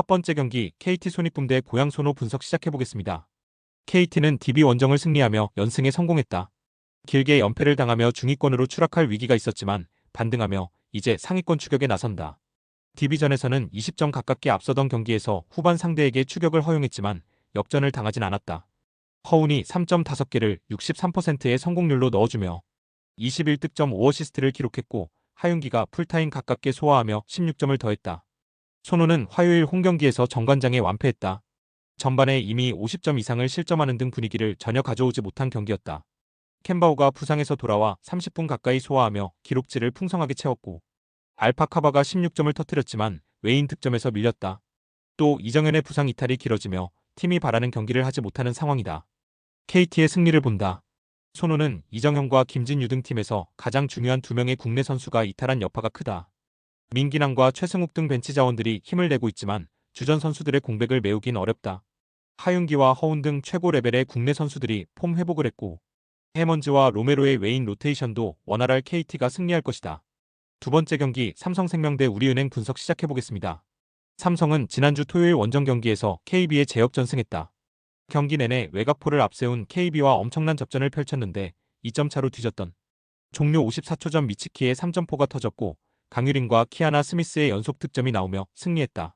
번째 경기 KT 손익붐 대 고양 소노 분석 시작해보겠습니다. KT는 DB 원정을 승리하며 연승에 성공했다. 길게 연패를 당하며 중위권으로 추락할 위기가 있었지만 반등하며 이제 상위권 추격에 나선다. DB전에서는 20점 가깝게 앞서던 경기에서 후반 상대에게 추격을 허용했지만 역전을 당하진 않았다. 허운이 3점 5개를 63%의 성공률로 넣어주며 21득점 5어시스트를 기록했고 하윤기가 풀타임 가깝게 소화하며 16점을 더했다. 손호는 화요일 홈경기에서 정관장에 완패했다. 전반에 이미 50점 이상을 실점하는 등 분위기를 전혀 가져오지 못한 경기였다. 캔바우가 부상에서 돌아와 30분 가까이 소화하며 기록지를 풍성하게 채웠고 알파카바가 16점을 터뜨렸지만 외인 득점에서 밀렸다. 또 이정현의 부상 이탈이 길어지며 팀이 바라는 경기를 하지 못하는 상황이다. KT의 승리를 본다. 손호는 이정현과 김진유 등 팀에서 가장 중요한 2명의 국내 선수가 이탈한 여파가 크다. 민기남과 최승욱 등 벤치 자원들이 힘을 내고 있지만 주전 선수들의 공백을 메우긴 어렵다. 하윤기와 허운 등 최고 레벨의 국내 선수들이 폼 회복을 했고 해먼즈와 로메로의 외인 로테이션도 원활할 KT가 승리할 것이다. 두 번째 경기 삼성생명 대 우리은행 분석 시작해보겠습니다. 삼성은 지난주 토요일 원정 경기에서 KB에 제역전승했다. 경기 내내 외곽포를 앞세운 KB와 엄청난 접전을 펼쳤는데 2점 차로 뒤졌던 종료 54초 전 미치키의 3점포가 터졌고 강유린과 키아나 스미스의 연속 득점이 나오며 승리했다.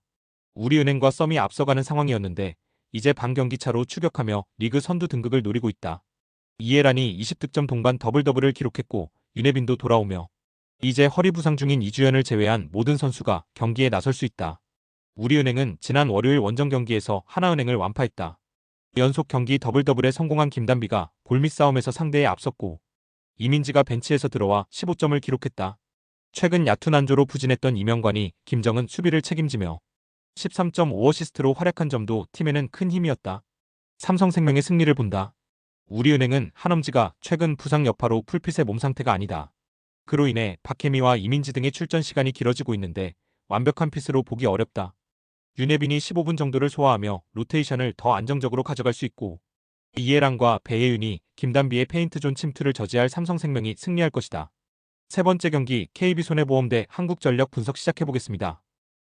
우리은행과 썸이 앞서가는 상황이었는데 이제 반경기 차로 추격하며 리그 선두 등극을 노리고 있다. 이해란이 20득점 동반 더블더블을 기록했고 윤혜빈도 돌아오며 이제 허리 부상 중인 이주연을 제외한 모든 선수가 경기에 나설 수 있다. 우리은행은 지난 월요일 원정 경기에서 하나은행을 완파했다. 연속 경기 더블더블에 성공한 김단비가 골밑 싸움에서 상대에 앞섰고 이민지가 벤치에서 들어와 15점을 기록했다. 최근 얕은 난조로 부진했던 이명관이 김정은 수비를 책임지며 13.5어시스트로 활약한 점도 팀에는 큰 힘이었다. 삼성생명의 승리를 본다. 우리은행은 한엄지가 최근 부상 여파로 풀핏의 몸 상태가 아니다. 그로 인해 박혜미와 이민지 등의 출전 시간이 길어지고 있는데 완벽한 핏으로 보기 어렵다. 윤혜빈이 15분 정도를 소화하며 로테이션을 더 안정적으로 가져갈 수 있고 이해란과 배예윤이 김단비의 페인트존 침투를 저지할 삼성생명이 승리할 것이다. 세 번째 경기 KB손해보험 대 한국전력 분석 시작해보겠습니다.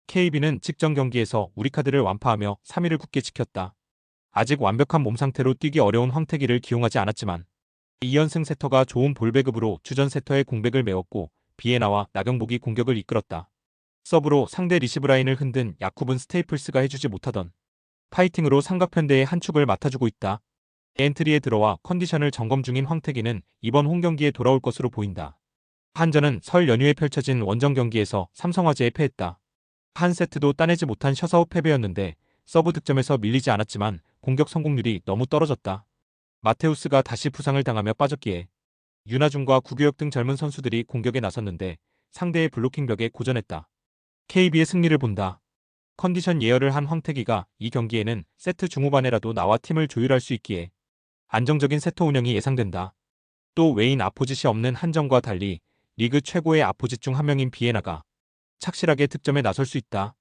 KB는 직전 경기에서 우리카드를 완파하며 3위를 굳게 지켰다. 아직 완벽한 몸 상태로 뛰기 어려운 황태기를 기용하지 않았지만 2연승 세터가 좋은 볼 배급으로 주전 세터의 공백을 메웠고 비에나와 나경복이 공격을 이끌었다. 서브로 상대 리시브 라인을 흔든 야쿠분 스테이플스가 해주지 못하던 파이팅으로 삼각편대의 한 축을 맡아주고 있다. 엔트리에 들어와 컨디션을 점검 중인 황태기는 이번 홈경기에 돌아올 것으로 보인다. 한전은 설 연휴에 펼쳐진 원정 경기에서 삼성화재에 패했다. 한 세트도 따내지 못한 셔사웃 패배였는데 서브 득점에서 밀리지 않았지만 공격 성공률이 너무 떨어졌다. 마테우스가 다시 부상을 당하며 빠졌기에 윤하중과 구교혁 등 젊은 선수들이 공격에 나섰는데 상대의 블로킹 벽에 고전했다. KB의 승리를 본다. 컨디션 예열을 한 황태기가 이 경기에는 세트 중후반에라도 나와 팀을 조율할 수 있기에 안정적인 세터 운영이 예상된다. 또 외인 아포짓이 없는 한정과 달리 리그 최고의 아포짓 중 한 명인 비에나가 착실하게 득점에 나설 수 있다.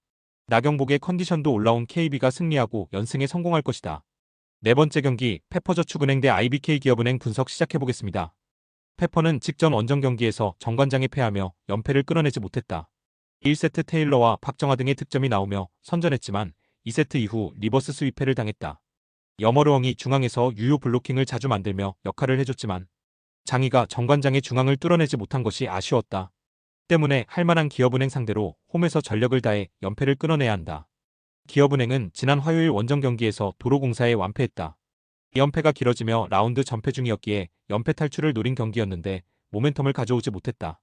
나경복의 컨디션도 올라온 KB가 승리하고 연승에 성공할 것이다. 네 번째 경기 페퍼저축은행 대 IBK기업은행 분석 시작해보겠습니다. 페퍼는 직전 원정 경기에서 정관장에 패하며 연패를 끌어내지 못했다. 1세트 테일러와 박정하 등의 득점이 나오며 선전했지만 2세트 이후 리버스 스위패를 당했다. 여머르엉이 중앙에서 유효 블로킹을 자주 만들며 역할을 해줬지만 장희가 정관장의 중앙을 뚫어내지 못한 것이 아쉬웠다. 때문에 할만한 기업은행 상대로 홈에서 전력을 다해 연패를 끊어내야 한다. 기업은행은 지난 화요일 원정 경기에서 도로공사에 완패했다. 연패가 길어지며 라운드 전패 중이었기에 연패 탈출을 노린 경기였는데 모멘텀을 가져오지 못했다.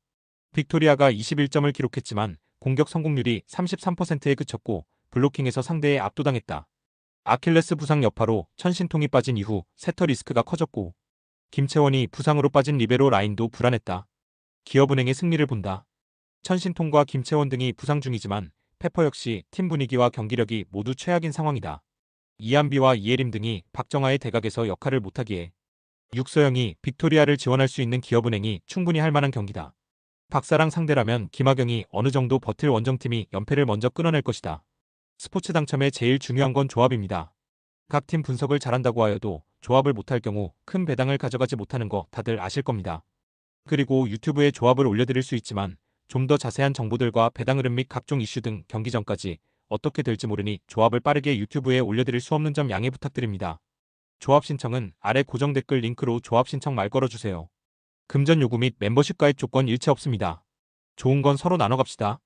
빅토리아가 21점을 기록했지만 공격 성공률이 33%에 그쳤고 블로킹에서 상대에 압도당했다. 아킬레스 부상 여파로 천신통이 빠진 이후 세터 리스크가 커졌고 김채원이 부상으로 빠진 리베로 라인도 불안했다. 기업은행의 승리를 본다. 천신통과 김채원 등이 부상 중이지만 페퍼 역시 팀 분위기와 경기력이 모두 최악인 상황이다. 이한비와 이예림 등이 박정하의 대각에서 역할을 못하기에 육서영이 빅토리아를 지원할 수 있는 기업은행이 충분히 할 만한 경기다. 박사랑 상대라면 김하경이 어느 정도 버틸 원정팀이 연패를 먼저 끊어낼 것이다. 스포츠 당첨에 제일 중요한 건 조합입니다. 각 팀 분석을 잘한다고 하여도 조합을 못할 경우 큰 배당을 가져가지 못하는 거 다들 아실 겁니다. 그리고 유튜브에 조합을 올려드릴 수 있지만 좀 더 자세한 정보들과 배당 흐름 및 각종 이슈 등 경기 전까지 어떻게 될지 모르니 조합을 빠르게 유튜브에 올려드릴 수 없는 점 양해 부탁드립니다. 조합 신청은 아래 고정 댓글 링크로 조합 신청 말 걸어주세요. 금전 요구 및 멤버십 가입 조건 일체 없습니다. 좋은 건 서로 나눠 갑시다.